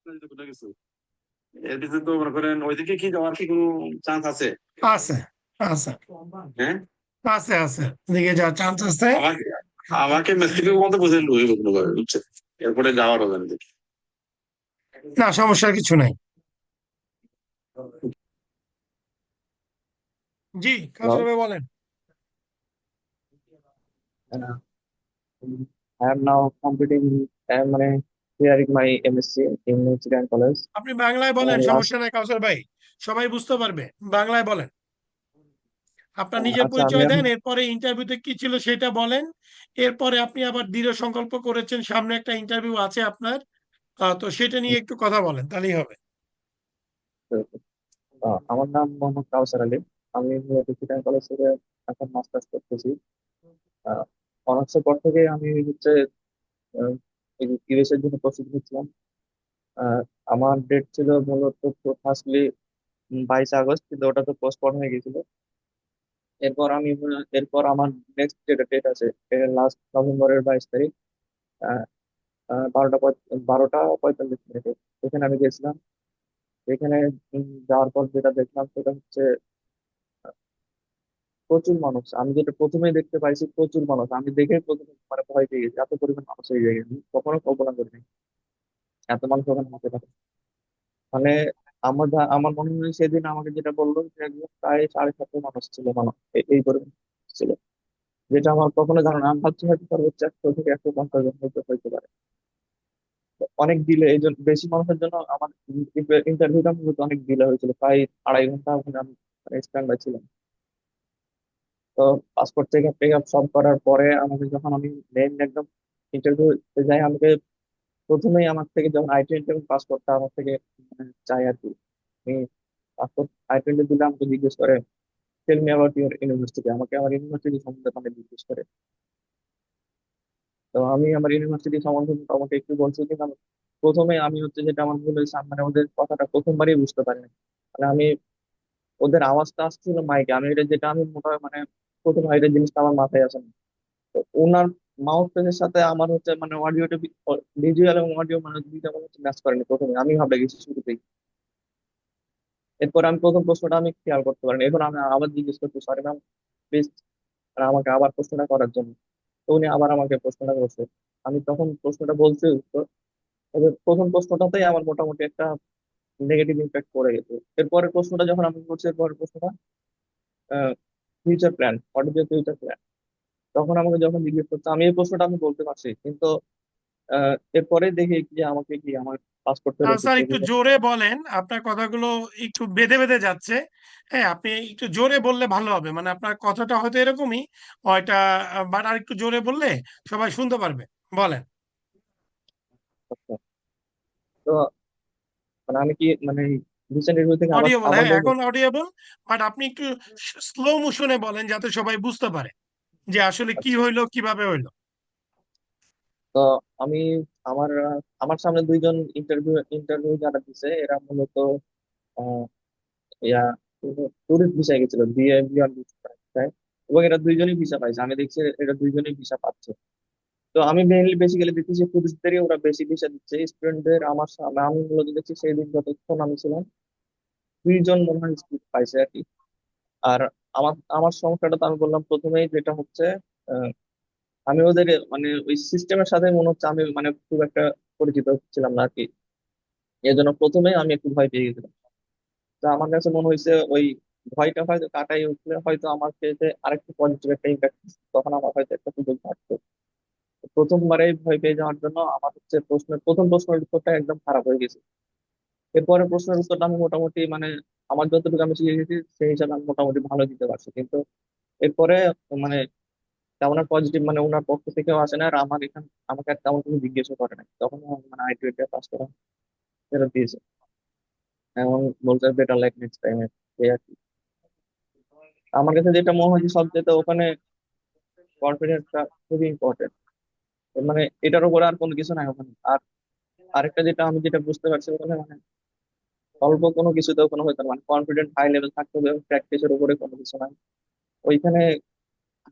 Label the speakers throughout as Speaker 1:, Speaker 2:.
Speaker 1: কোথায় গেছো? এর ভিতরে তো মনে করেন ওইদিকে কি যাওয়ার কি কোনো চান্স আছে?
Speaker 2: আছে আছে
Speaker 1: হ্যাঁ,
Speaker 2: আছে দিকে যাওয়ার চান্স আছে।
Speaker 1: আমাকে আমাকে মেক্সিকোর মধ্যে বুঝে লইব কোনোভাবে, বুঝছে? এরপরে যাওয়ার হবে না দেখি।
Speaker 2: না, সমস্যার কিছু নাই। জি, কাজল
Speaker 3: Hello.
Speaker 2: ভাই বলেন।
Speaker 3: Uh, I am now completing. I am clearing my MSc in Michigan College.
Speaker 2: আপনি বাংলায় বলেন,
Speaker 3: Last.
Speaker 2: সমস্যা নাই কাউসার ভাই, সবাই বুঝতে পারবে। বাংলায় বলেন, আপনার নিজের
Speaker 3: আচ্ছা আমি
Speaker 2: পরিচয় দেন, এরপরে ইন্টারভিউতে কি ছিল সেটা বলেন। এরপরে আপনি আবার দৃঢ় সংকল্প করেছেন সামনে একটা ইন্টারভিউ আছে আপনার, তো সেটা নিয়ে একটু কথা বলেন, তাহলেই হবে।
Speaker 3: আমার নাম মোহাম্মদ কাউসার আলী। আমি মিchigan কলেজ থেকে এখন মাস্টার্স করতেছি। অনার্সের পর থেকে আমি হচ্ছে ইউএস এর জন্য প্রস্তুতি নিচ্ছিলাম। আহ, আমার ডেট ছিল মূলত ফার্স্টলি 22 আগস্ট, কিন্তু ওটা তো পোস্টপোন হয়ে গেছিল। এরপর আমার নেক্সট যেটা ডেট আছে, লাস্ট নভেম্বরের 22 তারিখ, 12টা 45 মিনিটে এখানে আমি গেছিলাম। এখানে যাওয়ার পর যেটা দেখলাম সেটা হচ্ছে প্রচুর মানুষ। আমি যেটা প্রথমেই দেখতে পাইছি, প্রচুর মানুষ। আমি দেখে প্রথমে ভয় পেয়ে গেছি, এত পরিমাণ মানুষ হয়ে যায় আমি কখনো কল্পনা করিনি এত মানুষ ওখানে হতে পারে। মানে আমার মনে হয় সেদিন আমাকে যেটা বললো যে একদম প্রায় 750 মানুষ ছিল, মানুষ এই পরিমাণ ছিল, যেটা আমার কখনো ধারণা। আমি ভাবছি হয়তো সর্বোচ্চ 100 থেকে 150 জন হইতে পারে। অনেক ডিলে, এই জন্য বেশি মানুষের জন্য আমার ইন্টারভিউটা মূলত অনেক ডিলে হয়েছিল, প্রায় 2.5 ঘন্টা ওখানে আমি স্ট্যান্ড বাই ছিলাম। তো passport check up take up সব করার পরে আমাকে যখন আমি মেইন একদম ইন্টারভিউ যাই, আমাকে প্রথমেই আমার থেকে যখন I-20 এবং পাসপোর্টটা আমার থেকে চাই আর কি। আমি পাসপোর্ট I-20 দিলে আমাকে জিজ্ঞেস করে, tell me about your university, আমাকে আমার ইউনিভার্সিটি সম্বন্ধে মানে জিজ্ঞেস করে। তো আমি আমার ইউনিভার্সিটি সম্বন্ধে আমাকে একটু বলছি, কিন্তু প্রথমে আমি হচ্ছে যেটা আমার ভুল হয়েছে, আমি ওদের কথাটা প্রথমবারই বুঝতে পারিনি। আমি ওদের আওয়াজটা আসছিল মাইকে, আমি এটা যেটা আমি মোটামুটি প্রথম এটা জিনিসটা আমার মাথায় আসে না। তো ওনার মাউথ পেসের সাথে আমার হচ্ছে অডিওটা, ভিজুয়াল এবং অডিও দুইটা হচ্ছে ম্যাচ করেনি প্রথমে, আমি ভাবলে গেছি শুরুতেই। এরপর আমি প্রথম প্রশ্নটা আমি খেয়াল করতে পারিনি, এখন আমি আবার জিজ্ঞেস করছি, সরি ম্যাম প্লিজ, আমাকে আবার প্রশ্নটা করার জন্য। তো উনি আবার আমাকে প্রশ্নটা করছে। আমি তখন প্রশ্নটা বলছি উত্তর, তবে প্রথম প্রশ্নটাতেই আমার মোটামুটি একটা নেগেটিভ ইম্প্যাক্ট পড়ে গেছে। এরপরের প্রশ্নটা যখন আমি করছি, এরপরের প্রশ্নটা future plan, what is year future plan, তখন আমাকে যখন জিজ্ঞেস করছে, আমি এই প্রশ্নটা আমি বলতে পারছি, কিন্তু এরপরে দেখি যে আমাকে কি আমার পাসপোর্ট ফেরত
Speaker 2: স্যার
Speaker 3: দিতে
Speaker 2: একটু
Speaker 3: হবে।
Speaker 2: জোরে বলেন, আপনার কথাগুলো একটু বেঁধে বেঁধে যাচ্ছে। হ্যাঁ, আপনি একটু জোরে বললে ভালো হবে, মানে আপনার কথাটা হয়তো এরকমই ওইটা, বাট আর একটু জোরে বললে সবাই শুনতে পারবে। বলেন।
Speaker 3: আচ্ছা। তো আমি কি রিসেন্ট রিভিউ থেকে আবার
Speaker 2: অডিয়েবল,
Speaker 3: আবার
Speaker 2: হ্যাঁ
Speaker 3: বলবো?
Speaker 2: এখন অডিয়েবল, বাট আপনি একটু স্লো মোশনে বলেন যাতে সবাই বুঝতে পারে যে আসলে কি
Speaker 3: আচ্ছা।
Speaker 2: হইলো, কিভাবে হইলো।
Speaker 3: তো আমি আমার সামনে দুইজন ইন্টারভিউ ইন্টারভিউ যারা দিছে, এরা মূলত আহ, ইয়া টুরিস্ট ভিসায় গেছিল, বিয়ে বিয়ার ভিসায়। এবং এরা দুইজনই ভিসা পাইছে, আমি দেখছি এরা দুইজনই ভিসা পাচ্ছে। তো আমি মেইনলি বেসিক্যালি দেখছি যে টুরিস্টদেরই ওরা বেশি ভিসা দিচ্ছে, স্টুডেন্টদের আমার সামনে আমি মূলত দেখছি সেই দিন যতক্ষণ আমি ছিলাম, 2 জন মনে হয় স্কুল পাইছে আর কি। আর আমার আমার সমস্যাটা তো আমি বললাম প্রথমেই, যেটা হচ্ছে আমি ওদের ওই সিস্টেমের সাথে মনে হচ্ছে আমি খুব একটা পরিচিত ছিলাম না আর কি। এই জন্য প্রথমে আমি একটু ভয় পেয়ে গেছিলাম। তো আমার কাছে মনে হয়েছে ওই ভয়টা হয়তো কাটাই উঠলে হয়তো আমার ক্ষেত্রে আরেকটু পজিটিভ একটা ইম্প্যাক্ট, তখন আমার হয়তো একটা সুযোগ থাকতো। তো প্রথমবারেই ভয় পেয়ে যাওয়ার জন্য আমার হচ্ছে প্রথম প্রশ্নের উত্তরটা একদম খারাপ হয়ে গেছে। এরপরে প্রশ্নের উত্তরটা আমি মোটামুটি আমার যতটুকু আমি শিখে গেছি সেই হিসাবে আমি মোটামুটি ভালো দিতে পারছি, কিন্তু এরপরে মানে তেমন পজিটিভ ওনার পক্ষ থেকেও আসে না, আর আমার এখানে আমাকে আর তেমন কিছু জিজ্ঞেসও করে নাই। তখন I-20 পাস করা ফেরত দিয়েছে, এমন বলতে বেটার লাইক নেক্সট টাইমে এই আর কি। আমার কাছে যেটা মনে হয়েছে সবচেয়ে ওখানে কনফিডেন্সটা খুবই ইম্পর্টেন্ট। এটার উপরে আর কোনো কিছু নাই ওখানে। আর আরেকটা যেটা আমি যেটা বুঝতে পারছি ওখানে অল্প কোনো কিছুতে ওখানে হয়তো না, কনফিডেন্ট হাই লেভেল থাকতে হবে, প্র্যাকটিসের উপরে কোনো কিছু নাই ওইখানে।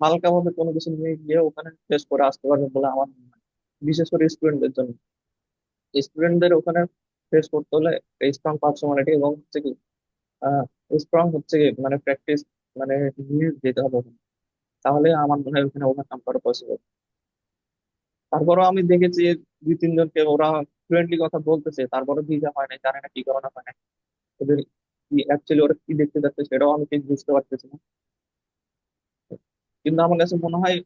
Speaker 3: হালকা ভাবে কোনো কিছু নিয়ে গিয়ে ওখানে ফেস করে আসতে পারবে বলে আমার মনে হয়, বিশেষ করে স্টুডেন্টদের জন্য। স্টুডেন্টদের ওখানে ফেস করতে হলে স্ট্রং পার্সোনালিটি এবং হচ্ছে কি স্ট্রং হচ্ছে কি মানে প্র্যাকটিস মানে নিয়ে যেতে হবে ওখানে। তাহলে আমার মনে হয় ওখানে ওভারকাম করা পসিবল। তারপরও আমি দেখেছি দুই তিনজনকে ওরা ফ্লুয়েন্টলি কথা বলতেছে, তারপরে ভিসা হয় নাই, জানে না কি কারণে হয় নাই। ওদের কি অ্যাকচুয়ালি ওরা কি দেখতে যাচ্ছে সেটাও আমি ঠিক বুঝতে পারতেছি না। কিন্তু আমার কাছে মনে হয়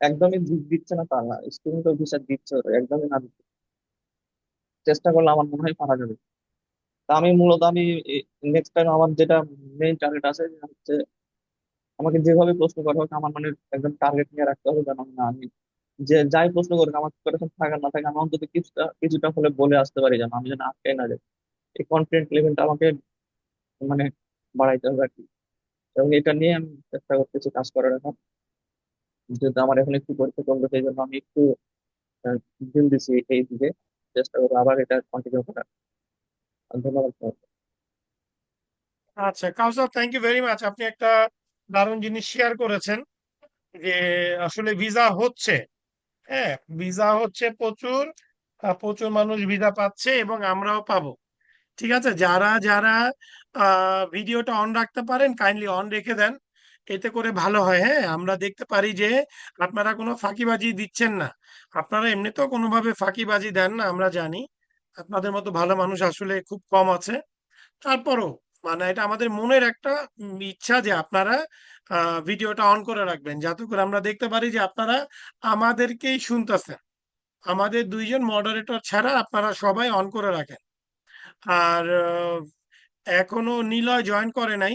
Speaker 3: একদমই দিচ্ছে না তা না, স্টুডেন্ট ভিসা দিচ্ছে ওরা, একদমই না দিচ্ছে। চেষ্টা করলে আমার মনে হয় পারা যাবে। তা আমি মূলত আমি নেক্সট টাইম আমার যেটা মেইন টার্গেট আছে যে হচ্ছে আমাকে যেভাবে প্রশ্ন করা হোক আমার মানে একদম টার্গেট নিয়ে রাখতে হবে, যেন না আমি যে যাই প্রশ্ন করুক আমার প্রিপারেশন থাকার না থাকে আমি অন্তত কিছুটা কিছুটা হলে বলে আসতে পারি, যেন আমি যেন আটকে না যাই। এই কনফিডেন্ট লেভেলটা আমাকে মানে বাড়াইতে হবে আর কি। এবং এটা নিয়ে আমি চেষ্টা করতেছি কাজ করার এখন, যেহেতু আমার এখন একটু পরীক্ষা চলবে সেই জন্য আমি একটু দিন দিচ্ছি এই দিকে। চেষ্টা করবো আবার এটা কন্টিনিউ করার। ধন্যবাদ।
Speaker 2: আচ্ছা কাউসার, থ্যাংক ইউ ভেরি মাচ। আপনি একটা দারুণ জিনিস শেয়ার করেছেন যে আসলে ভিসা হচ্ছে, হ্যাঁ ভিসা হচ্ছে প্রচুর, প্রচুর মানুষ ভিসা পাচ্ছে এবং আমরাও পাবো। ঠিক আছে, যারা যারা ভিডিওটা অন রাখতে পারেন কাইন্ডলি অন রেখে দেন, এতে করে ভালো হয়। হ্যাঁ, আমরা দেখতে পারি যে আপনারা কোনো ফাঁকিবাজি দিচ্ছেন না। আপনারা এমনিতেও কোনোভাবে ফাঁকিবাজি দেন না, আমরা জানি। আপনাদের মতো ভালো মানুষ আসলে খুব কম আছে। তারপরও মানে এটা আমাদের মনের একটা ইচ্ছা যে আপনারা ভিডিওটা অন করে রাখবেন, যাতে করে আমরা দেখতে পারি যে আপনারা আমাদেরকেই শুনতেছেন। আমাদের দুইজন মডারেটর ছাড়া আপনারা সবাই অন করে রাখেন। আর এখনো নিলয় জয়েন করে নাই।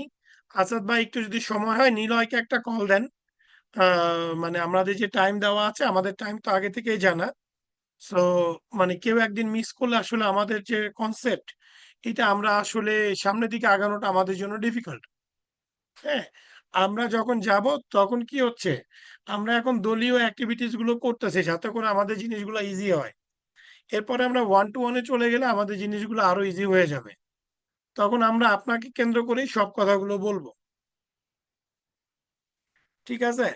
Speaker 2: আসাদ ভাই একটু যদি সময় হয় নিলয়কে একটা কল দেন। মানে আমাদের যে টাইম দেওয়া আছে, আমাদের টাইম তো আগে থেকেই জানা। সো মানে কেউ একদিন মিস করলে আসলে আমাদের যে কনসেপ্ট, এটা আমরা আসলে সামনের দিকে আগানোটা আমাদের জন্য ডিফিকাল্ট। হ্যাঁ, আমরা যখন যাব তখন কি হচ্ছে, আমরা এখন দলীয় অ্যাক্টিভিটিস গুলো করতেছি যাতে করে আমাদের জিনিসগুলো ইজি হয়। এরপরে আমরা ওয়ান টু ওয়ানে চলে গেলে আমাদের জিনিসগুলো আরো ইজি হয়ে যাবে। তখন আমরা আপনাকে কেন্দ্র করেই সব কথাগুলো বলবো। ঠিক আছে,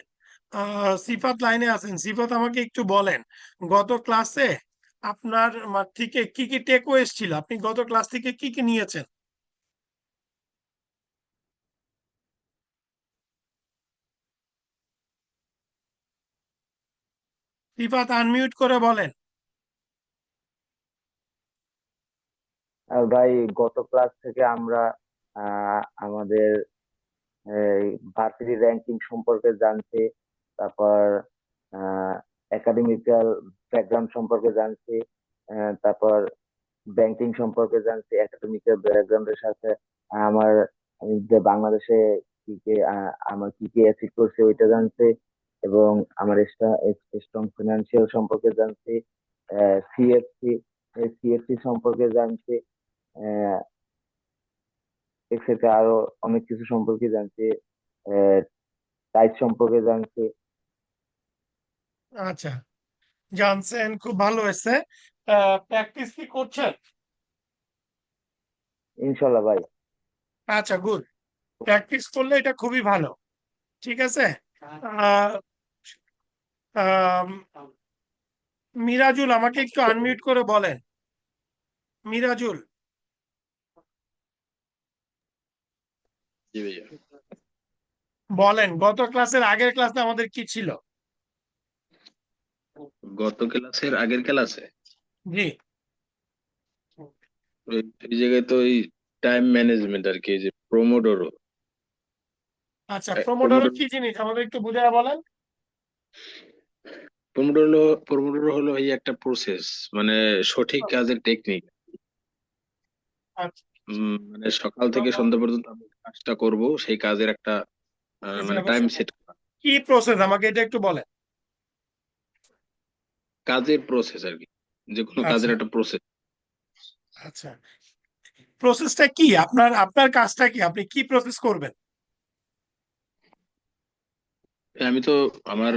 Speaker 2: সিফাত লাইনে আছেন। সিফাত, আমাকে একটু বলেন, গত ক্লাসে আপনার থেকে কি কি টেকও এসেছিল, আপনি গত ক্লাস থেকে কি কি নিয়েছেন? সিফাত আনমিউট করে বলেন।
Speaker 4: আর ভাই, গত ক্লাস থেকে আমরা আমাদের ভার্সিটি র্যাঙ্কিং সম্পর্কে জানছি, তারপর একাডেমিক্যাল ব্যাকগ্রাউন্ড সম্পর্কে জানছি, তারপর ব্যাংকিং সম্পর্কে জানছি। একাডেমিক্যাল ব্যাকগ্রাউন্ডের সাথে আমার আমি যে বাংলাদেশে কি কি আমার কি কি অ্যাচিভ করছে ওইটা জানছি, এবং আমার স্ট্রং ফিনান্সিয়াল সম্পর্কে জানছি, সিএফসি সিএফসি সম্পর্কে জানছি, এক্সেট্রা আরো অনেক কিছু সম্পর্কে জানছি, টাইপ সম্পর্কে জানছি।
Speaker 2: আচ্ছা, জানছেন, খুব ভালো হয়েছে। প্র্যাকটিস কি করছেন?
Speaker 4: ইনশাল্লাহ ভাই।
Speaker 2: আচ্ছা, গুড। প্র্যাকটিস করলে এটা খুবই ভালো। ঠিক আছে। আহ, আম, মিরাজুল, আমাকে একটু আনমিউট করে বলেন। মিরাজুল,
Speaker 1: জি ভাইয়া।
Speaker 2: বলেন গত ক্লাসের আগের ক্লাসে আমাদের কি ছিল?
Speaker 1: গত ক্লাসের আগের ক্লাসে
Speaker 2: জি।
Speaker 1: এই জায়গায় তো এই টাইম ম্যানেজমেন্ট আর কি, এই যে প্রোমোডোরো।
Speaker 2: আচ্ছা, প্রোমোডোরো
Speaker 1: প্রোমোডোরো
Speaker 2: কি জিনিস আমাদের একটু বুঝায় বলেন।
Speaker 1: প্রোমোডোরো প্রোমোডোরো হলো এই একটা প্রসেস, মানে সঠিক কাজের টেকনিক।
Speaker 2: আচ্ছা,
Speaker 1: মানে সকাল থেকে সন্ধ্যা পর্যন্ত আমি কাজটা করব, সেই কাজের একটা মানে টাইম সেট করা।
Speaker 2: কি প্রসেস আমাকে এটা একটু বলেন।
Speaker 1: কাজের প্রসেস আর কি, যে কোনো
Speaker 2: আচ্ছা,
Speaker 1: কাজের একটা প্রসেস।
Speaker 2: আচ্ছা, প্রসেসটা কি, আপনার আপনার কাজটা কি, আপনি কি প্রসেস করবেন?
Speaker 1: আমি তো আমার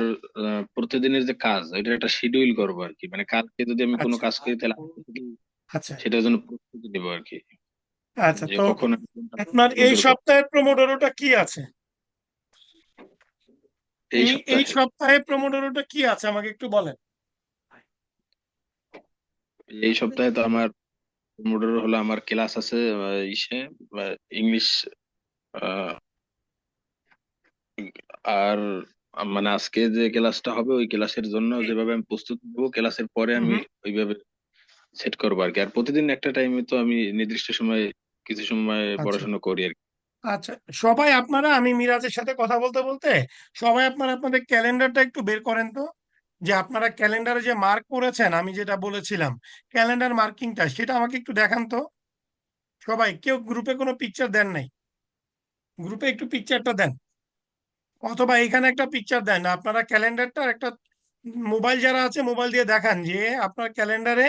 Speaker 1: প্রতিদিনের যে কাজ এটা একটা শিডিউল করবো আর কি, মানে কালকে যদি আমি কোনো
Speaker 2: আচ্ছা,
Speaker 1: কাজ করি তাহলে আজকে থেকেই
Speaker 2: আচ্ছা,
Speaker 1: সেটার জন্য প্রস্তুতি নেবো আর কি,
Speaker 2: আচ্ছা।
Speaker 1: যে
Speaker 2: তো
Speaker 1: কখন আমি কোনটা
Speaker 2: আপনার এই
Speaker 1: শুরু করবো
Speaker 2: সপ্তাহের প্রোমোডোরোটা কি আছে?
Speaker 1: এই
Speaker 2: এই
Speaker 1: সপ্তাহে।
Speaker 2: সপ্তাহে প্রোমোডোরোটা কি আছে আমাকে একটু বলেন।
Speaker 1: এই সপ্তাহে তো আমার মোটর হলো আমার ক্লাস আছে ইসে ইংলিশ, আর মানে আজকে যে ক্লাসটা হবে ওই ক্লাসের জন্য যেভাবে আমি প্রস্তুত হবো, ক্লাসের পরে
Speaker 2: হুম
Speaker 1: আমি
Speaker 2: হুম।
Speaker 1: ওইভাবে সেট করবো আর কি। আর প্রতিদিন একটা টাইমে তো আমি নির্দিষ্ট সময় কিছু সময়
Speaker 2: আচ্ছা
Speaker 1: পড়াশোনা করি আর কি।
Speaker 2: আচ্ছা, সবাই আপনারা, আমি মিরাজের সাথে কথা বলতে বলতে সবাই আপনারা আপনাদের ক্যালেন্ডারটা একটু বের করেন তো, যে আপনারা ক্যালেন্ডারে যে মার্ক করেছেন আমি যেটা বলেছিলাম, ক্যালেন্ডার মার্কিংটা সেটা আমাকে একটু দেখান তো। সবাই, কেউ গ্রুপে কোনো পিকচার দেন নাই, গ্রুপে একটু পিকচারটা দেন, অথবা এখানে একটা পিকচার দেন আপনারা ক্যালেন্ডারটা একটা, মোবাইল যারা আছে মোবাইল দিয়ে দেখান যে আপনার ক্যালেন্ডারে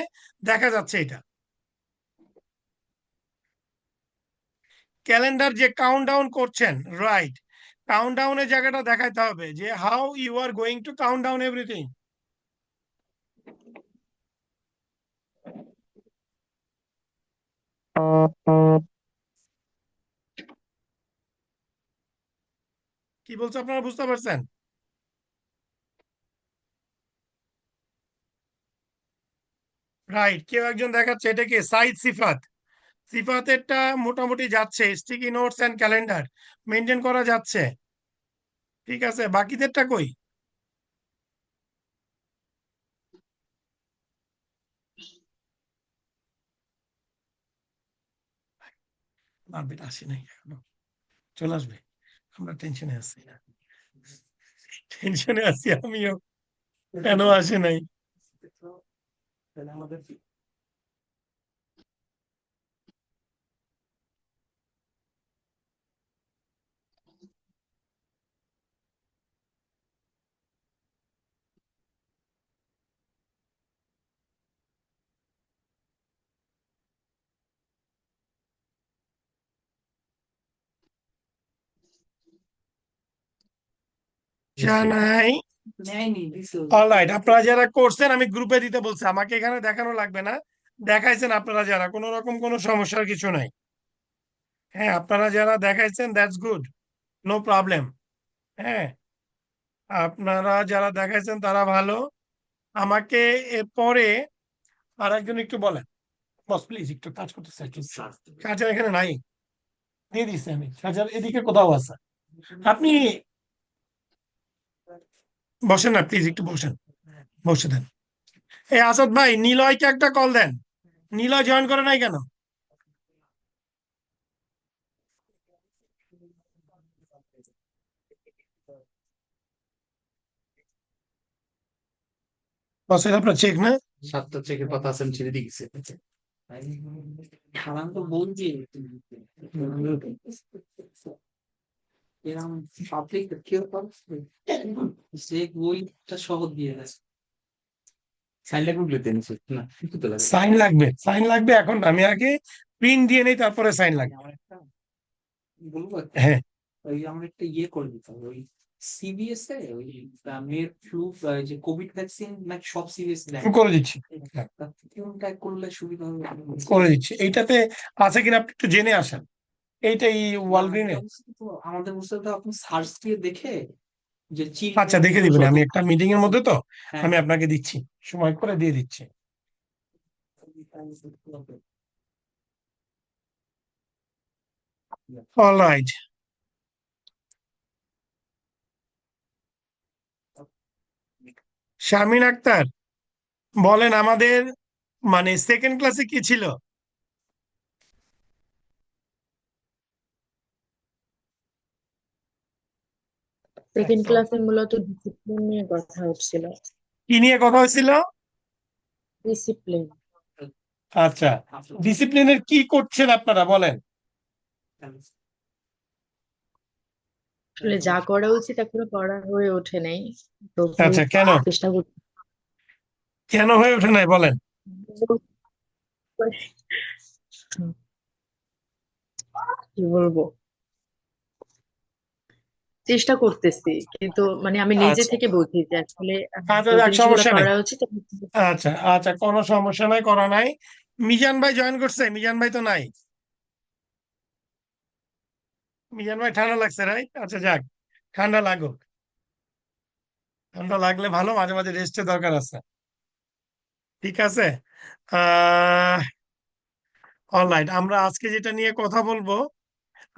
Speaker 2: দেখা যাচ্ছে এটা। ক্যালেন্ডার যে কাউন্ট ডাউন করছেন, রাইট, কাউন্ট ডাউনের জায়গাটা দেখাতে হবে যে how you are going to count down everything. কি বলছে আপনারা বুঝতে পারছেন? রাইট, কেউ একজন দেখাচ্ছে, এটা কি সাইদ সিফাত? সিফাতেরটা মোটামুটি যাচ্ছে, sticky notes and calendar maintain করা যাচ্ছে, ঠিক আছে, বাকিদেরটা কই? আপডেট আসে নাই এখনো, চলে আসবে, আমরা টেনশনে আছি, টেনশনে আছি আমিও, কেন আসে নাই? তাহলে আমাদের জানাই। অলরাইট, আপনারা যারা করছেন আমি গ্রুপে দিতে বলছি, আমাকে এখানে দেখানো লাগবে না, দেখাইছেন আপনারা যারা, কোনো রকম কোনো সমস্যার কিছু নাই। হ্যাঁ, আপনারা যারা দেখাইছেন দ্যাটস গুড, নো প্রবলেম। হ্যাঁ, আপনারা যারা দেখাইছেন তারা ভালো। আমাকে এরপরে আর একজন একটু বলেন, বস প্লিজ একটু কাজ করতে চাই, কাজের এখানে নাই, দিয়ে দিচ্ছি আমি, কাজের এদিকে কোথাও আছে, আপনি বসেন না প্লিজ, একটু বসেন, বসে দেন। এই আসাদ ভাই, নিলয়কে একটা কল দেন, নিলয় জয়েন করে নাই কেন? বস, এটা আপনার চেক না?
Speaker 5: সাতটা চেকের পাতা আছে, আমি ছেড়ে দিয়ে গেছি। খালাম তো বলছি এরকম পাবলিক কেউ পাচ্ছে যে বইটা সহ দিয়ে গেছে। সাইন লাগবে বলে নিছে না, কিছু তো লাগে
Speaker 2: সাইন লাগবে, সাইন লাগবে এখন, আমি আগে প্রিন্ট দিয়ে নেই তারপরে সাইন লাগবে।
Speaker 5: আমার একটা বলবো,
Speaker 2: হ্যাঁ,
Speaker 5: ওই আমার একটা ইয়ে করে দিতে হবে, ওই সিবিএস এ ওই মেয়ের ফ্লু, যে কোভিড ভ্যাকসিন নাকি সব সিবিএস দেয়,
Speaker 2: আমি করে দিচ্ছি, হ্যাঁ,
Speaker 5: কোনটা করলে সুবিধা হবে?
Speaker 2: করে দিচ্ছি। এইটাতে আছে কিনা আপনি একটু জেনে আসেন, এইটাই
Speaker 5: না,
Speaker 2: ওয়ালগ্রিনে।
Speaker 5: আমাদের বুঝতে তো আপনি সার্চ দিয়ে দেখে যে
Speaker 2: আচ্ছা,
Speaker 5: চিলড্রেন
Speaker 2: দেখে
Speaker 5: ফ্লু
Speaker 2: দিবেন,
Speaker 5: যত।
Speaker 2: আমি একটা মিটিং এর মধ্যে তো,
Speaker 5: হ্যাঁ,
Speaker 2: আমি আপনাকে দিচ্ছি, সময় করে দিয়ে দিচ্ছি। অলরাইট, শারমিন আক্তার, বলেন আমাদের মানে সেকেন্ড ক্লাসে কি ছিল?
Speaker 6: সেকেন্ড ক্লাসে মূলত ডিসিপ্লিন নিয়ে কথা হচ্ছিল।
Speaker 2: কি নিয়ে কথা হয়েছিল?
Speaker 6: ডিসিপ্লিন।
Speaker 2: আচ্ছা, ডিসিপ্লিনের কি করছেন আপনারা বলেন?
Speaker 6: আসলে যা করা উচিত এখনো করা হয়ে ওঠে নাই, তবু
Speaker 2: আচ্ছা, কেন
Speaker 6: চেষ্টা করছি।
Speaker 2: কেন হয়ে ওঠে নাই বলেন?
Speaker 6: কি বলবো, চেষ্টা করতেছি, কিন্তু মানে আমি নিজে
Speaker 2: আচ্ছা
Speaker 6: থেকে বুঝি যে আসলে
Speaker 2: আচ্ছা,
Speaker 6: যে
Speaker 2: যাক,
Speaker 6: জিনিসগুলো
Speaker 2: সমস্যা নেই।
Speaker 6: করা উচিত
Speaker 2: আচ্ছা আচ্ছা, কোনো সমস্যা নাই, করা নাই। মিজান ভাই জয়েন করছে? মিজান ভাই তো নাই। মিজান ভাই ঠান্ডা লাগছে, রাইট? আচ্ছা যাক, ঠান্ডা লাগুক, ঠান্ডা লাগলে ভালো, মাঝে মাঝে রেস্টের দরকার আছে, ঠিক আছে। আহ অলরাইট, আমরা আজকে যেটা নিয়ে কথা বলবো,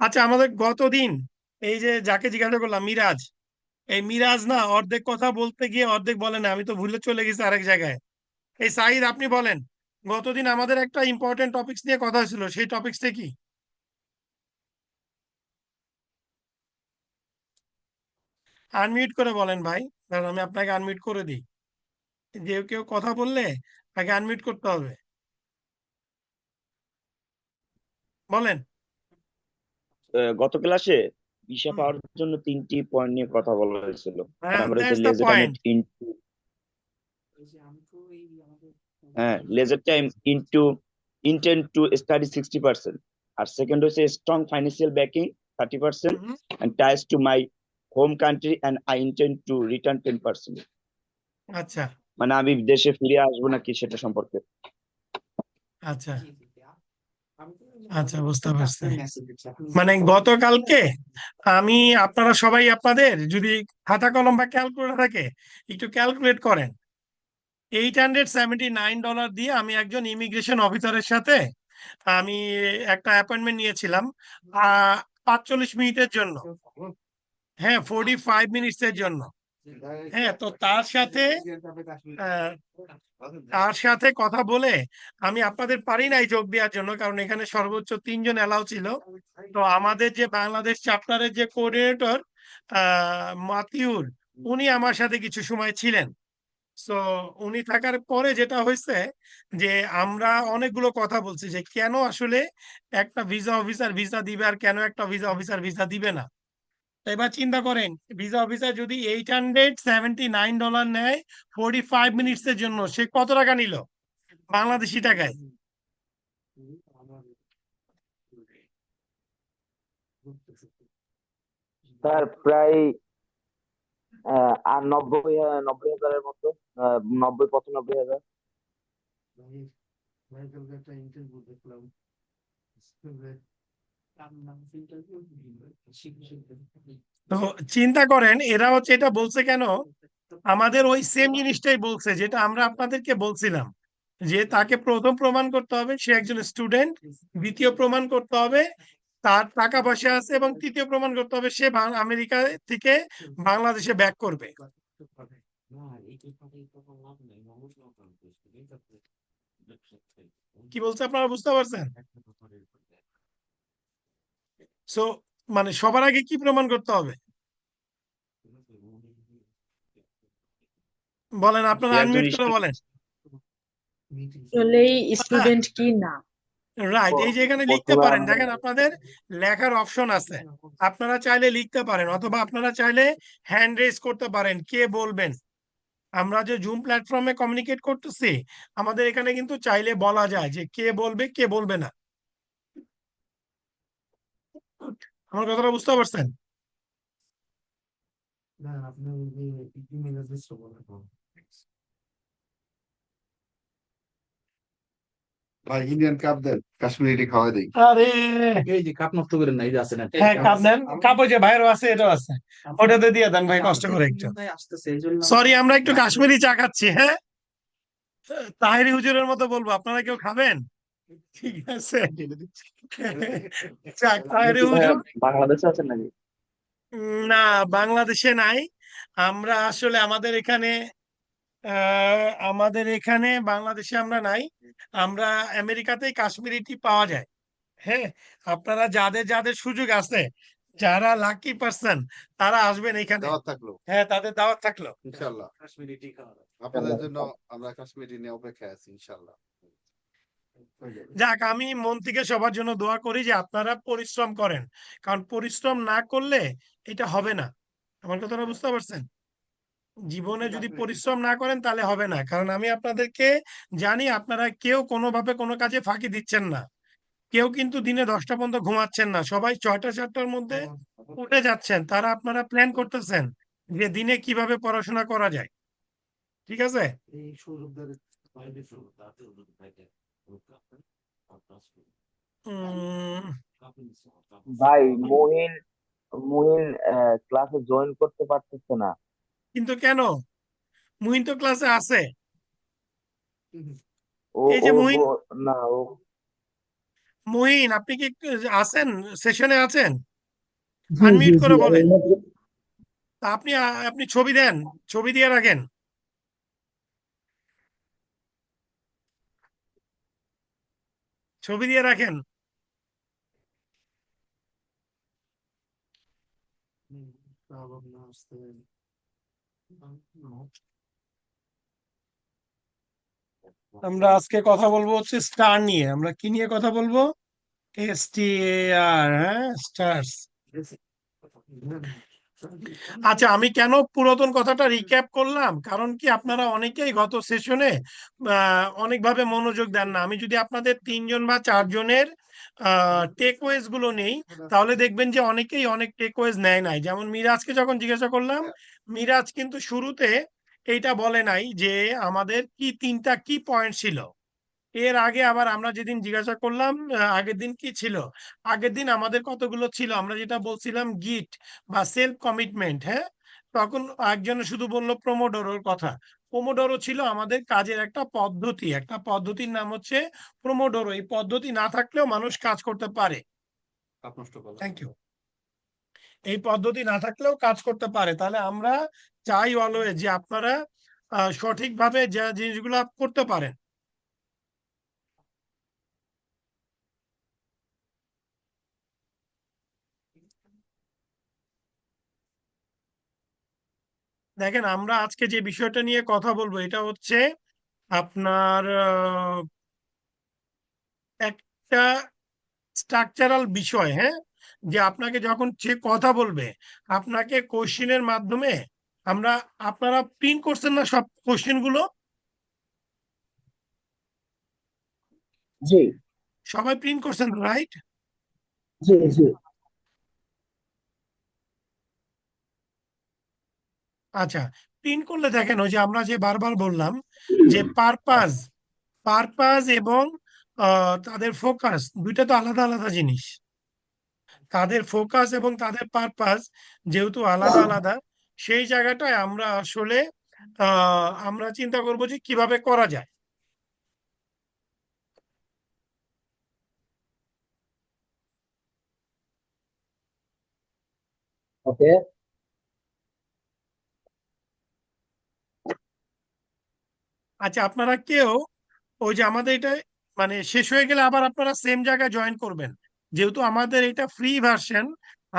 Speaker 2: আচ্ছা আমাদের গতদিন এই যে যাকে জিজ্ঞাসা করলাম মিরাজ, এই মিরাজ না অর্ধেক কথা বলতে গিয়ে অর্ধেক বলে না, আমি তো ভুলে চলে গেছি আরেক জায়গায়। এই সাঈদ, আপনি বলেন, গতদিন আমাদের একটা ইম্পর্টেন্ট টপিকস নিয়ে কথা হয়েছিল, সেই টপিকসটা কি? আনমিউট করে বলেন ভাই, কারণ আমি আপনাকে আনমিউট করে দিই। যে কেউ কথা বললে তাকে আনমিউট করতে হবে। বলেন।
Speaker 7: গত ক্লাসে ভিসা
Speaker 2: হুম,
Speaker 7: পাওয়ার জন্য 3টি পয়েন্ট নিয়ে কথা বলা হয়েছিল।
Speaker 2: হ্যাঁ,
Speaker 7: আমরা হচ্ছে
Speaker 2: that's the
Speaker 7: leisure time
Speaker 2: point.
Speaker 7: Into
Speaker 5: এই যে আমি তো এই আমাদের
Speaker 7: leisure time into intent to study 60%, আর সেকেন্ড হচ্ছে strong financial backing 30%, and ties to my home country and I intend to return 10%.
Speaker 2: আচ্ছা
Speaker 7: মানে আমি দেশে ফিরে আসবো নাকি সেটা সম্পর্কে।
Speaker 2: আচ্ছা
Speaker 5: জি জি জি। আমি তো
Speaker 2: আচ্ছা, বুঝতে পারছি।
Speaker 5: আপনার মেসেজ দিচ্ছি আপনি
Speaker 2: মানে গতকালকে আমি, আপনারা সবাই আপনাদের যদি খাতা কলম বা ক্যালকুলেটর থাকে একটু ক্যালকুলেট করেন। $879 দিয়ে আমি একজন ইমিগ্রেশন অফিসারের সাথে আমি একটা অ্যাপয়েন্টমেন্ট নিয়েছিলাম 45 মিনিটের জন্য। হ্যাঁ, 45 মিনিটসের জন্য। হ্যাঁ, তো আহ, তার সাথে কথা বলে আমি আপনাদের পারি নাই যোগ দেওয়ার জন্য, কারণ এখানে সর্বোচ্চ 3 জন অ্যালাউ ছিল। তো আমাদের যে বাংলাদেশ চ্যাপ্টারের যে কোঅর্ডিনেটর মাতিউর, উনি আমার সাথে কিছু সময় ছিলেন। তো উনি থাকার পরে যেটা হয়েছে যে আমরা অনেকগুলো কথা বলছি যে কেন আসলে একটা ভিসা অফিসার ভিসা দিবে আর কেন একটা ভিসা অফিসার ভিসা দিবে না। তো এবার চিন্তা করেন, ভিসা অফিসার যদি $879 নেয় 45 মিনিটস এর জন্য, সে কত টাকা নিল বাংলাদেশি টাকায়?
Speaker 4: স্যার প্রায় আর 90,000-90,000-এর মতো, 90-95,000।
Speaker 2: তো চিন্তা করেন, এরা হচ্ছে এটা বলছে কেন, আমাদের ওই সেম জিনিসটাই বলছে যেটা আমরা আপনাদেরকে বলছিলাম, যে তাকে প্রথম প্রমাণ করতে হবে সে একজন স্টুডেন্ট, দ্বিতীয় প্রমাণ করতে হবে তার টাকা পয়সা আছে, এবং তৃতীয় প্রমাণ করতে হবে সে আমেরিকা থেকে বাংলাদেশে ব্যাক করবে। কি বলছে আপনারা বুঝতে পারছেন? সো মানে সবার আগে কি প্রমাণ করতে হবে বলেন, আপনারা
Speaker 7: সে একজন
Speaker 2: আনমিউট করে বলেন।
Speaker 6: আসলেই স্টুডেন্ট কি না।
Speaker 2: রাইট, এই যে এখানে লিখতে
Speaker 4: প্রথমে
Speaker 2: পারেন,
Speaker 4: আমরা
Speaker 2: দেখেন আপনাদের লেখার অপশন আছে, আপনারা চাইলে লিখতে পারেন অথবা আপনারা চাইলে হ্যান্ড রেজ করতে পারেন কে বলবেন। আমরা যে জুম প্ল্যাটফর্মে কমিউনিকেট করতেছি, আমাদের এখানে কিন্তু চাইলে বলা যায় যে কে বলবে কে বলবে না। আমার কথাটা বুঝতে পারছেন?
Speaker 8: ভাই ইন্ডিয়ান কাপ দেন, কাশ্মীরি খাওয়াই দেই।
Speaker 2: আরে
Speaker 5: এই যে কাপ নষ্ট করেন না, এই যে আছে না
Speaker 2: হ্যাঁ, কাপ দেন, কাপ ওই যে ভাইয়েরও আছে, এটাও আছে, ওটাতে দিয়ে দেন ভাই, কষ্ট করে একটু।
Speaker 5: ভাই আসতেছে এই জন্য
Speaker 2: সরি, আমরা একটু কাশ্মীরি চা খাচ্ছি। হ্যাঁ, তাহিরি হুজুরের মতো বলবো, আপনারা কেউ খাবেন? ঠিক আছে, যাক,
Speaker 3: আপনি
Speaker 2: তাহিরি
Speaker 3: কি ভাইয়া
Speaker 2: হুজুর।
Speaker 3: বাংলাদেশে আছেন নাকি?
Speaker 2: না, বাংলাদেশে নাই। আমরা আসলে আমাদের এখানে বাংলাদেশে আমরা নাই। আমরা আমেরিকাতেই কাশ্মীরি টি পাওয়া যায়। হ্যাঁ, আপনারা যাদের যাদের সুযোগ আছে, যারা লাকি পার্সন, তারা আসবেন এখানে।
Speaker 8: দাওয়াত থাকলো
Speaker 2: হ্যাঁ, তাদের দাওয়াত থাকলো।
Speaker 8: ইনশাল্লাহ।
Speaker 5: কাশ্মীরি টি খাওয়া
Speaker 8: আপনাদের জন্য আমরা কাশ্মীরি নিয়ে অপেক্ষায় আছি ইনশাল্লাহ। হয়ে যাবে।
Speaker 2: যাক, আমি মন থেকে সবার জন্য দোয়া করি যে আপনারা পরিশ্রম করেন, কারণ পরিশ্রম না করলে এটা হবে না। আমার কথাটা বুঝতে পারছেন? জীবনে যদি পরিশ্রম না করেন তাহলে হবে না, কারণ আমি আপনাদেরকে জানি আপনারা কেউ কোনোভাবে কোনো কাজে ফাঁকি দিচ্ছেন না। কেউ কিন্তু দিনে 10টা পর্যন্ত ঘুমাচ্ছেন না, সবাই 6টা 7টার মধ্যে উঠে যাচ্ছেন, তারা আপনারা প্ল্যান করতেছেন যে দিনে কিভাবে পড়াশোনা করা যায়। ঠিক আছে।
Speaker 5: এই সৌরভদের বাইরে
Speaker 2: উম,
Speaker 4: ভাই মুহিন মুহিন ক্লাসে জয়েন করতে পারতেছে না।
Speaker 2: কিন্তু কেন? মুহিন তো ক্লাসে আছে।
Speaker 4: ও
Speaker 2: এই যে
Speaker 4: ও
Speaker 2: মুহিন,
Speaker 4: না ও
Speaker 2: মুহিন, আপনি কি একটু আছেন, সেশনে আছেন?
Speaker 9: জি জি
Speaker 2: আনমিউট
Speaker 9: জি
Speaker 2: করে
Speaker 9: আমি
Speaker 2: বলেন।
Speaker 9: এইমাত্র
Speaker 2: তা আপনি আপনি ছবি দেন, ছবি দিয়ে রাখেন। ছবি দিয়ে রাখেন। আমরা আজকে কথা বলবো হচ্ছে স্টার নিয়ে। আমরা কি নিয়ে কথা বলবো? STAR, হ্যাঁ, স্টার্স। আচ্ছা, আমি কেন পুরাতন কথাটা রিক্যাপ করলাম, কারণ কি আপনারা অনেকেই গত সেশনে অনেকভাবে মনোযোগ দেন না। আমি যদি আপনাদের 3 জন বা 4 জনের টেকওয়েজ গুলো নেই, তাহলে দেখবেন যে অনেকেই অনেক টেকওয়েজ নেয় নাই। যেমন মিরাজকে যখন জিজ্ঞাসা করলাম, মিরাজ কিন্তু শুরুতে এইটা বলে নাই যে আমাদের কি 3টা কি পয়েন্ট ছিল। এর আগে আবার আমরা যেদিন জিজ্ঞাসা করলাম আগের দিন কি ছিল, আগের দিন আমাদের কতগুলো ছিল, আমরা যেটা বলছিলাম গিট বা সেলফ কমিটমেন্ট, হ্যাঁ। তখন একজনে শুধু বললো প্রোমোডোরোর কথা। প্রোমোডোরো ছিল আমাদের কাজের একটা পদ্ধতি, একটা পদ্ধতির নাম হচ্ছে প্রোমোডোরো। এই পদ্ধতি না থাকলেও মানুষ কাজ করতে পারে। Thank you. এই পদ্ধতি না থাকলেও কাজ করতে পারে। তাহলে আমরা চাই অলওয়েজ যে আপনারা সঠিকভাবে যে জিনিসগুলো করতে পারেন। দেখেন, আমরা আজকে যে বিষয়টা নিয়ে কথা বলবো এটা হচ্ছে আপনার একটা স্ট্রাকচারাল বিষয়, হ্যাঁ। যে আপনাকে যখন সে কথা বলবে, আপনাকে কোশ্চেনের মাধ্যমে আমরা, আপনারা প্রিন্ট করছেন না সব কোশ্চেন গুলো?
Speaker 9: জি
Speaker 2: সবাই প্রিন্ট করছেন, রাইট?
Speaker 9: জি জি
Speaker 2: আচ্ছা, প্রিন্ট করলে দেখেন ওই যে আমরা যে বারবার বললাম যে পারপাস, পারপাস এবং তাদের ফোকাস দুইটা তো আলাদা আলাদা জিনিস। তাদের ফোকাস এবং তাদের পারপাস যেহেতু আলাদা আলাদা, সেই জায়গাটায় আমরা আসলে আমরা চিন্তা করব যে কিভাবে করা যায়।
Speaker 9: ওকে
Speaker 2: আচ্ছা, আপনারা কেউ ওই যে আমাদের এটা মানে শেষ হয়ে গেলে আবার আপনারা সেম জায়গায় জয়েন করবেন। যেহেতু আমাদের এটা ফ্রি ভার্সন,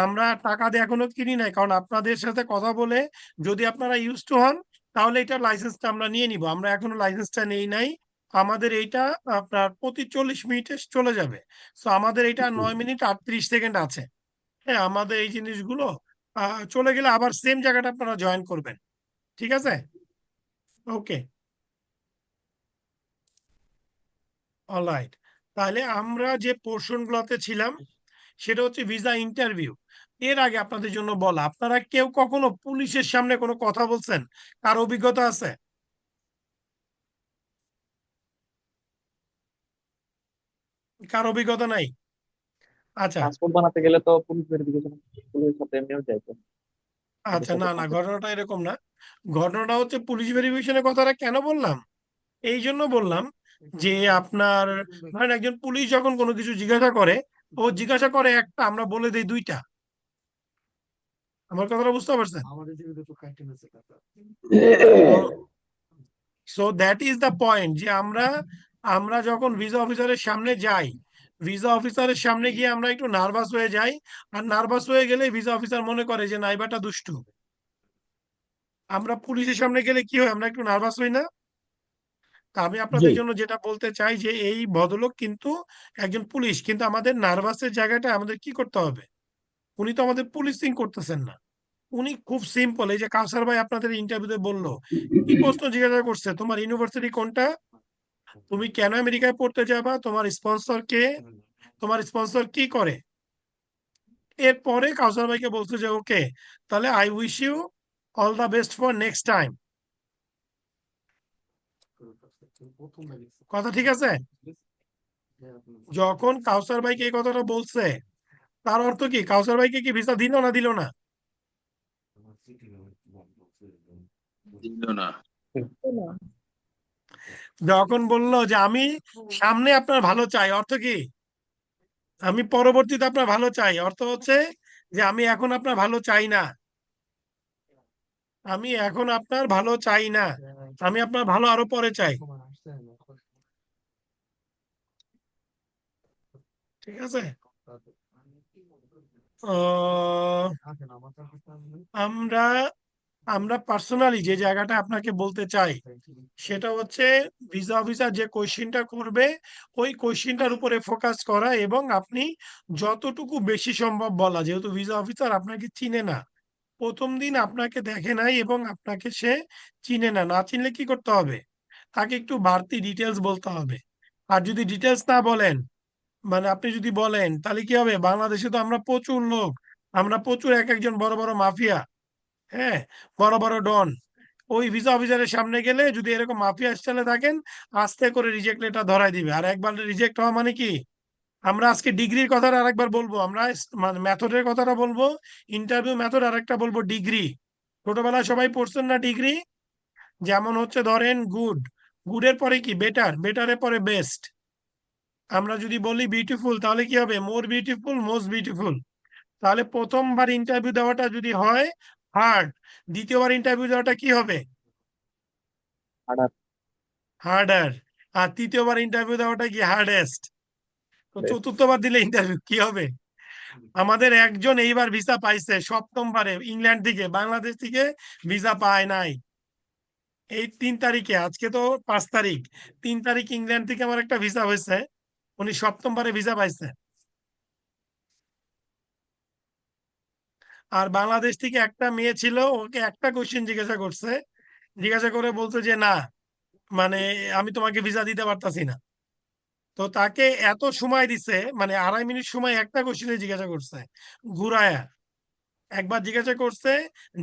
Speaker 2: আমরা টাকা দিয়ে এখনো কিনি নাই, কারণ আপনাদের সাথে কথা বলে যদি আপনারা ইউজ টু হন, তাহলে এটা লাইসেন্সটা আমরা নিয়ে নিব। আমরা এখনো লাইসেন্সটা নেই নাই। আমাদের এইটা আপনার প্রতি 40 মিনিটে চলে যাবে। তো আমাদের এটা 9 মিনিট 38 সেকেন্ড আছে। হ্যাঁ, আমাদের এই জিনিসগুলো চলে গেলে আবার সেম জায়গাটা আপনারা জয়েন করবেন। ঠিক আছে? ওকে, অলরাইট। তাহলে আমরা যে পোর্শন গুলোতে ছিলাম সেটা হচ্ছে ভিসা ইন্টারভিউ। এর আগে আপনাদের জন্য বলা, আপনারা কেউ কখনো পুলিশের সামনে কোনো কথা বলছেন? কার অভিজ্ঞতা আছে? কার অভিজ্ঞতা নাই? আচ্ছা
Speaker 3: পাসপোর্ট বানাতে গেলে তো পুলিশ ভেরিফিকেশন, পুলিশের সাথে এমনিও যাইতো, ওদের
Speaker 2: আচ্ছা,
Speaker 3: সাথে
Speaker 2: না না,
Speaker 3: কন্ট্যাক্ট।
Speaker 2: ঘটনাটা এরকম না। ঘটনাটা হচ্ছে পুলিশ ভেরিফিকেশনের কথাটা কেন বললাম, এই জন্য বললাম যে আপনার ধরেন একজন পুলিশ যখন কোনো কিছু জিজ্ঞাসা করে, ও জিজ্ঞাসা করে একটা, আমরা বলে দিই দুইটা। আমার কথাটা বুঝতে পারছেন? তো so that is the point যে আমরা আমরা যখন ভিসা অফিসারের সামনে যাই, ভিসা অফিসারের সামনে গিয়ে আমরা একটু নার্ভাস হয়ে যাই। আর নার্ভাস হয়ে গেলে ভিসা অফিসার মনে করে যে নাইবাটা দুষ্টু। আমরা পুলিশের সামনে গেলে কি হয়, আমরা একটু নার্ভাস হই না? তা আমি
Speaker 9: জি
Speaker 2: আপনাদের জন্য যেটা বলতে চাই যে এই ভদ্রলোক কিন্তু একজন পুলিশ, কিন্তু আমাদের নার্ভাসের জায়গাটা আমাদের কি করতে হবে, উনি তো আমাদের পুলিশিং করতেছেন না। উনি খুব সিম্পল, এই যে কাউসার ভাই আপনাদের ইন্টারভিউতে বললো, কি প্রশ্ন জিজ্ঞাসা করছে, তোমার ইউনিভার্সিটি কোনটা, তুমি কেন আমেরিকায় পড়তে যাবা, তোমার স্পন্সর কে, তোমার স্পন্সর কি করে। এরপরে কাউসার ভাইকে বলছে যে ওকে, তাহলে I wish you all the best for next time. কথা ঠিক আছে? যখন কাউসার ভাইকে এই কথাটা বলছে, তার অর্থ কি, কাউসার ভাইকে কি ভিসা দিল না দিল না?
Speaker 1: দিল না।
Speaker 6: না।
Speaker 2: যখন বললো যে আমি সামনে আপনার ভালো চাই, অর্থ কি? আমি পরবর্তীতে আপনার ভালো চাই অর্থ হচ্ছে যে আমি এখন আপনার ভালো চাই না, আমি এখন আপনার ভালো চাই না, আমি আপনার ভালো আরো পরে চাই। ঠিক আছে। আহ, আমরা আমরা পার্সোনালি যে জায়গাটা আপনাকে বলতে চাই সেটা হচ্ছে ভিসা অফিসার যে কোশ্চিনটা করবে ওই কোশ্চিনটার উপরে ফোকাস করা, এবং আপনি যতটুকু বেশি সম্ভব বলা, যেহেতু ভিসা অফিসার আপনাকে চিনে না, প্রথম দিন আপনাকে দেখে নাই এবং আপনাকে সে চিনে না, না চিনলে কি করতে হবে, তাকে একটু বাড়তি ডিটেলস বলতে হবে। আর যদি ডিটেলস না বলেন, মানে আপনি যদি বলেন তাহলে কি হবে, বাংলাদেশে তো আমরা প্রচুর লোক, আমরা প্রচুর এক একজন বড় বড় মাফিয়া, হ্যাঁ, বড় বড় ডন, ওই ভিসা অফিসারের সামনে গেলে যদি এরকম মাফিয়া স্টাইলে থাকেন, আস্তে করে রিজেক্ট লেটার ধরাই দিবে। আর একবার রিজেক্ট হওয়া মানে কি, আমরা আজকে ডিগ্রির কথাটা আরেকবার বলবো, আমরা মানে মেথডের কথাটা বলবো, ইন্টারভিউ মেথড আরেকটা বলবো ডিগ্রি। ছোটবেলায় সবাই পড়ছেন না ডিগ্রি, যেমন হচ্ছে ধরেন গুড, গুডের পরে কি বেটার, বেটারের পরে বেস্ট। আমরা যদি বলি বিউটিফুল তাহলে কি হবে, মোর বিউটিফুল, মোস্ট বিউটিফুল। তাহলে প্রথমবার ইন্টারভিউ দেওয়াটা যদি হয় হার্ড, দ্বিতীয়বার ইন্টারভিউ দেওয়াটা কি হবে,
Speaker 9: হার্ডার।
Speaker 2: হার্ডার, আর তৃতীয়বার ইন্টারভিউ দেওয়াটা কি হার্ডেস্ট। তো চতুর্থবার দিলে ইন্টারভিউ কি হবে। আমাদের একজন এইবার ভিসা পাইছে সপ্তমবারে, ইংল্যান্ড থেকে, বাংলাদেশ থেকে ভিসা পায় নাই। এই 3 তারিখে, আজকে তো 5 তারিখ, 3 তারিখ ইংল্যান্ড থেকে আমার একটা ভিসা হয়েছে, উনি সপ্তমবারে ভিসা পাইছে। আর বাংলাদেশ থেকে একটা মেয়ে ছিল, ওকে একটা কোশ্চেন জিজ্ঞাসা করছে, জিজ্ঞাসা করে বলছে যে না, মানে আমি তোমাকে ভিসা দিতে পারতাছি না। তো তাকে এত সময় দিছে, মানে 2.5 মিনিট সময় একটা কোশ্চেনে জিজ্ঞাসা করছে ঘুরায়া। একবার জিজ্ঞাসা করছে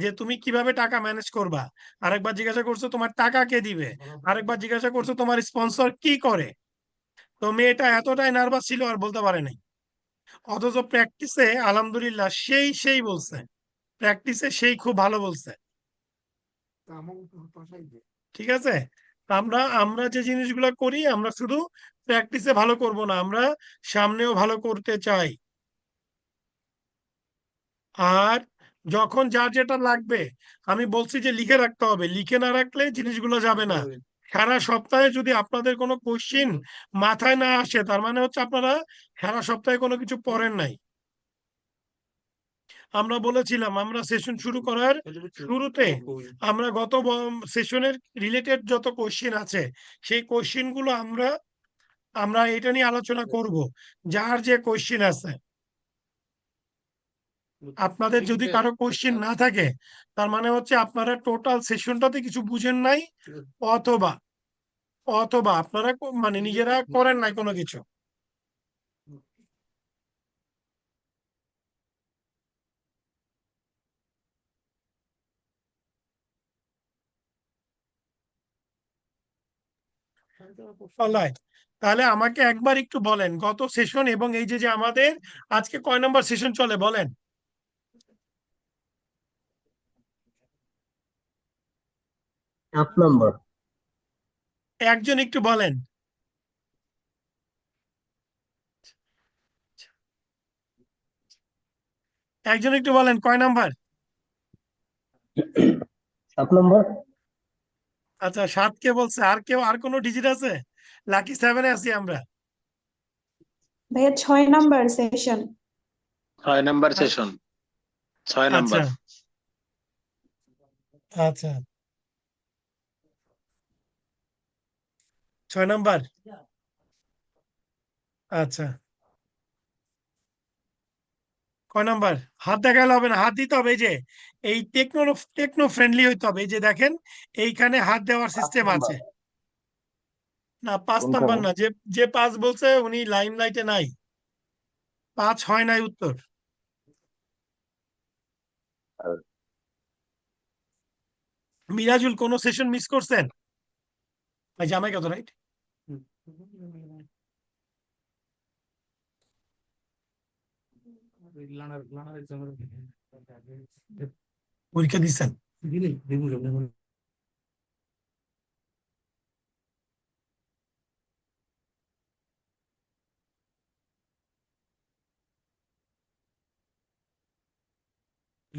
Speaker 2: যে তুমি কিভাবে টাকা ম্যানেজ করবা, আরেকবার জিজ্ঞাসা করছে তোমার টাকা কে দিবে, আরেকবার জিজ্ঞাসা করছে তোমার স্পন্সর কি করে। তো মেয়েটা এতটাই নার্ভাস ছিল আর বলতে পারে নাই। অথচ প্র্যাকটিসে আলহামদুলিল্লাহ সেই বলছে, প্র্যাকটিসে সেই খুব ভালো বলছে। ঠিক আছে। তা আমরা আমরা যে জিনিসগুলো করি, আমরা শুধু প্র্যাকটিসে ভালো করব না, আমরা সামনেও ভালো করতে চাই। আর যখন যার যেটা লাগবে, আমি বলছি যে লিখে রাখতে হবে, লিখে না রাখলে জিনিসগুলো যাবে না। সারা সপ্তাহে যদি আপনাদের কোনো কোশ্চিন মাথায় না আসে, তার মানে হচ্ছে আপনারা সারা সপ্তাহে কোনো কিছু পড়েন নাই। আমরা বলেছিলাম আমরা সেশন শুরু করার শুরুতে আমরা গত সেশনের রিলেটেড যত কোশ্চিন আছে সেই কোশ্চিন গুলো আমরা আমরা এটা নিয়ে আলোচনা করব, যার যে কোশ্চিন আছে। আপনাদের যদি কারো কোশ্চিন না থাকে, তার মানে হচ্ছে আপনারা টোটাল সেশনটাতে কিছু বুঝেন নাই, অথবা অথবা আপনারা মানে নিজেরা করেন নাই কোনো কিছু। অলরাইট, তাহলে আমাকে একবার একটু বলেন গত সেশন এবং এই যে যে আমাদের আজকে কয় নম্বর সেশন চলে বলেন।
Speaker 9: 8 নম্বর।
Speaker 2: একজন একটু বলেন। একজন একটু বলেন কয় নাম্বার।
Speaker 9: 7 নম্বর।
Speaker 2: আচ্ছা, 7 কে বলছে, আর কেউ, আর কোনো ডিজিট আছে? লাকি 7-এ আছি আমরা।
Speaker 10: ভাইয়া 6 number session.
Speaker 1: 6 number session, 6 number.
Speaker 2: আচ্ছা আচ্ছা, 6 নাম্বার। আচ্ছা, কয় নাম্বার? হাত দেখালে হবে না, হাত দিতে হবে। এই যে এই টেকনো টেকনো ফ্রেন্ডলি হইতে হবে। এই যে দেখেন এইখানে হাত দেওয়ার
Speaker 9: 5
Speaker 2: সিস্টেম
Speaker 9: নম্বর।
Speaker 2: আছে। না, 5 নাম্বার
Speaker 4: কোনখানে?
Speaker 2: না, যে যে 5 বলছে উনি লাইম লাইটে নাই, 5 হয় নাই উত্তর।
Speaker 4: আর
Speaker 2: মিরাজুল কোন সেশন মিস করছেন? ভাই জামাই কত, রাইট? পরীক্ষা দিচ্ছেন?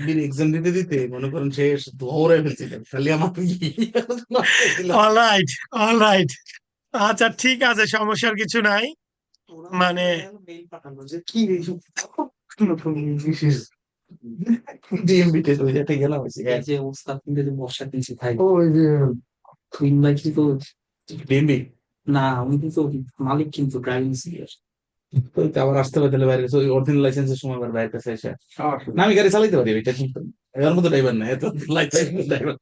Speaker 5: বিল এক্সাম দিতে দিতে মনে করেন সে দৌড়ে ফেলছিলেন খালি আমাকে
Speaker 2: অলরাইট, অলরাইট। আচ্ছা ঠিক আছে, সমস্যার কিছু নাই। মানে
Speaker 5: মেইল পাঠানো যে কি রে নতুন বিশেষ ডিএমবি টেস্ট হয়ে যেতে গেলাম এই যে ওস্তাদ কিন্তু যে বর্ষা কিনছি ভাই ওই যে তুই ভাই কিন্তু ডিএমবি না আমি কিন্তু মালিক কিন্তু ড্রাইভিং সিরিয়াস তো আবার আসতে হবে তাহলে বাইরে গেছে ওই অরিজিনাল লাইসেন্সের সময় আবার বাইরে কাছে এসে না আমি গাড়ি চালাইতে পারি এটা কিন্তু এর মতো ড্রাইভার না এত লাইসেন্স ড্রাইভার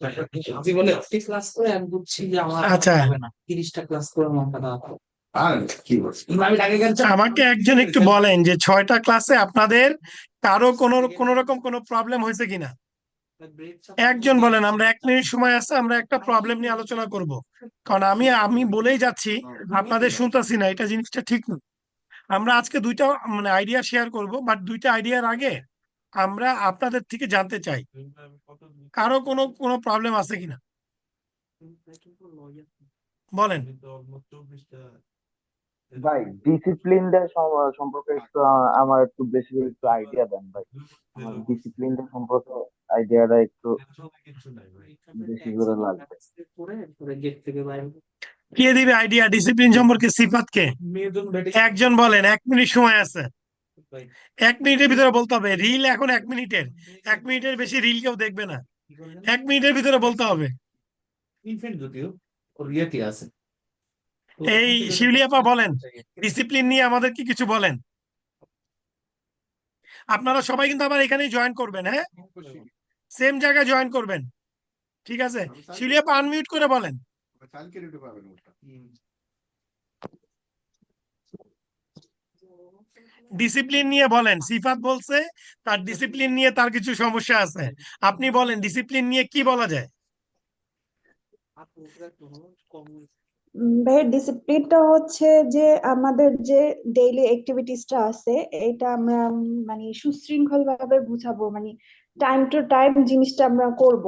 Speaker 5: জীবনে ক্লাস করে আমি বুঝছি যে আমার
Speaker 2: আচ্ছা,
Speaker 5: হবে না 30টা ক্লাস করে আমার টাকা আর কি বলছি আমি আগে গাড়ি
Speaker 2: আমাকে একজন একটু বলেন যে 6টা ক্লাসে আপনাদের কারো কোনো রকম কোনো প্রবলেম হয়েছে কিনা? একজন বলেন, আমরা 1 মিনিট সময় আছে, আমরা একটা প্রবলেম নিয়ে আলোচনা করব। কারণ আমি বলেই যাচ্ছি, আপনাদের শুনতেছি না, এটা জিনিসটা ঠিক না। আমরা আজকে 2টা মানে আইডিয়া শেয়ার করব, বাট 2টা আইডিয়ার আগে আমরা আপনাদের থেকে জানতে চাই কারো কোনো প্রবলেম আছে কিনা, বলেন।
Speaker 4: ভাই ডিসিপ্লিনটা সম্পর্কে একটু আমার একটু বেশি করে একটু আইডিয়া দেন ভাই। আমার ডিসিপ্লিনটা সম্পর্কে আইডিয়াটা একটু বেশি করে লাগবে।
Speaker 5: করে গেট থেকে বাইরে
Speaker 2: কে দিবে আইডিয়া ডিসিপ্লিন সম্পর্কে? সিফাত কে? একজন বলেন, 1 মিনিট সময় আছে। 1 মিনিটের ভিতরে বলতে হবে। রিল এখন 1 মিনিটের, 1 মিনিটের বেশি রিল কেউ দেখবে না। 1 মিনিটের ভিতরে বলতে হবে।
Speaker 5: ইনফ্যান্ট যদিও ওর রিয়েটি আছে
Speaker 2: এই শিউলি আপা বলেন, ডিসিপ্লিন নিয়ে আমাদেরকে কিছু বলেন। আপনারা সবাই কিন্তু আবার এখানেই জয়েন করবেন, হ্যাঁ, সেম জায়গায় জয়েন করবেন, ঠিক আছে? শিউলি আপা আনমিউট করে বলেন।
Speaker 8: কালকে রেটে পাবেন ওটা।
Speaker 2: ডিসিপ্লিন নিয়ে বলেন। সিফাত বলছে তার ডিসিপ্লিন নিয়ে তার কিছু সমস্যা আছে। আপনি বলেন ডিসিপ্লিন নিয়ে কি বলা যায়?
Speaker 10: ভাইয়ের ডিসিপ্লিনটা হচ্ছে যে আমাদের যে ডেইলি অ্যাক্টিভিটিসটা আছে এটা আমরা মানে সুশৃঙ্খল ভাবে বুঝাবো, মানে টাইম টু টাইম জিনিসটা আমরা করব।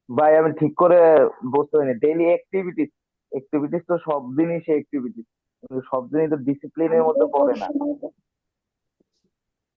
Speaker 4: ভাই আমি ঠিক করে বুঝতে পারিনি, ডেইলি অ্যাক্টিভিটিস, অ্যাক্টিভিটিস তো সব দিনই সে অ্যাক্টিভিটিস, সব দিনই তো ডিসিপ্লিনের মধ্যে পড়ে না।